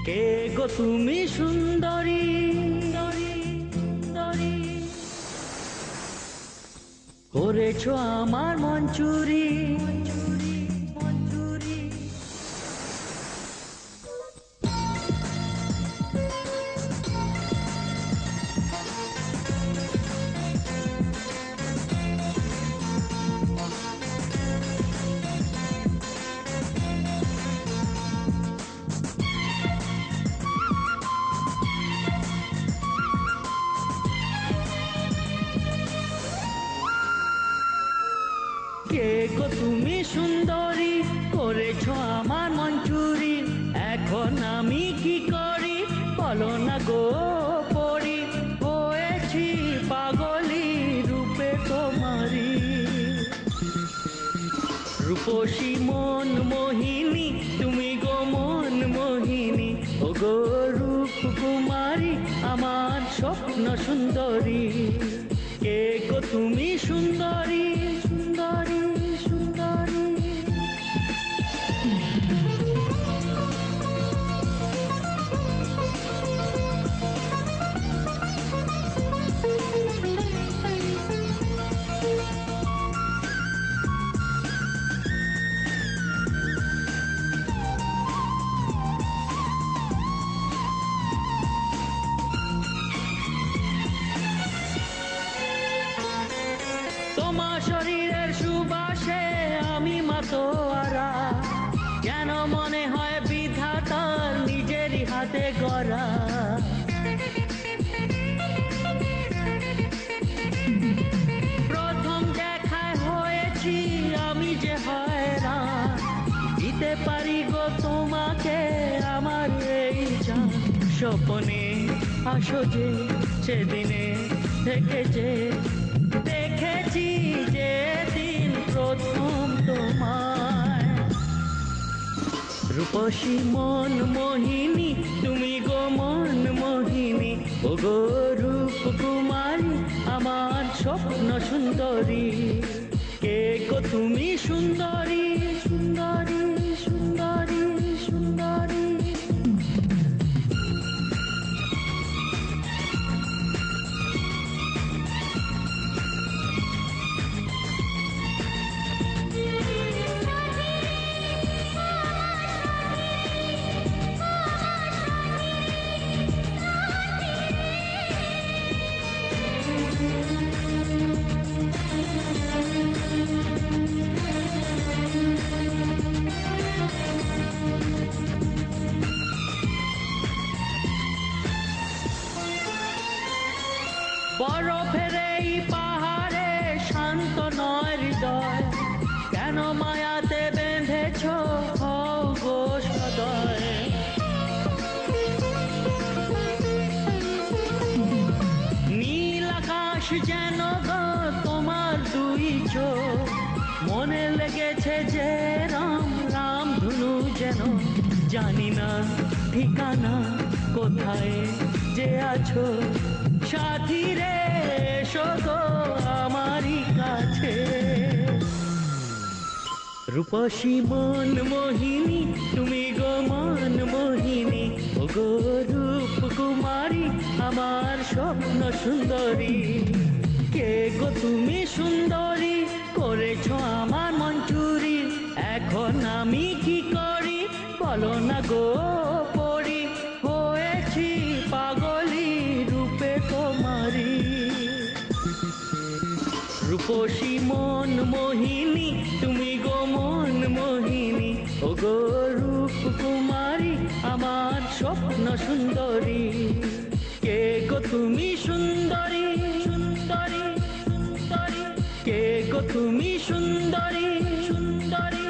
কে গো তুমি সুন্দরী, সুন্দরী, সুন্দরী, করেছো আমার মন চুরি, চুরি, মন চুরি। কে গো তুমি সুন্দরী, করেছো আমার মন চুরি। এখন আমি কি করি বলো না গো পরি, হয়েছি পাগলি রূপে তোমারি। রূপসী মন মোহিনী তুমি গো মন মোহিনী, ও গো রূপ কুমারী আমার স্বপ্ন সুন্দরী। কে গো তুমি সুন্দরী, সুন্দরী, সুন্দরী। তোমার শরীরের সুবাসে আমি মাতোয়ারা, যেন মনে হয় বিধাতার নিজেরই হাতে গড়া। প্রথম দেখায় হয়েছি আমি যে হয়রান, দিতে পারি গো তোমাকে আমার এই জান। স্বপ্নে আসো যে সেদিনে থেকে যে দেখেছি যে দিন প্রথম তোমায়। রূপসী মন মোহিনী তুমি গো মন মোহিনী, ও গো রূপ কুমারী আমার স্বপ্ন সুন্দরী। কে গো তুমি সুন্দরী, সুন্দরী, সুন্দরী, সুন্দরী। বরফের এই পাহাড়ে শান্ত নয় হৃদয়, কেন মায়াতে বেঁধেছ হও গো সদয়। নীল আকাশ যেন গো তোমার দুই চোখ, মনে লেগেছে যে রাম রাম ধনু যেন। জানি না ঠিকানা কোথায় যে আছো, সাথী রে এসো গো আমারই কাছে। রূপসী মন মোহিনী তুমি গো মন মোহিনী, ও গো রূপ কুমারী আমার স্বপ্ন সুন্দরী। কে গো তুমি সুন্দরী, করেছো আমার মন চুরি। এখন আমি কি করি বলো না গো পরি, হয়েছি পাগলি রূপে তোমারি। রূপসী মন মোহিনী তুমি গো মন মোহিনী, ও গো রূপ কুমারী আমার স্বপ্ন সুন্দরী। কে গো তুমি সুন্দরী, সুন্দরী, সুন্দরী। কে গো তুমি সুন্দরী, সুন্দরী।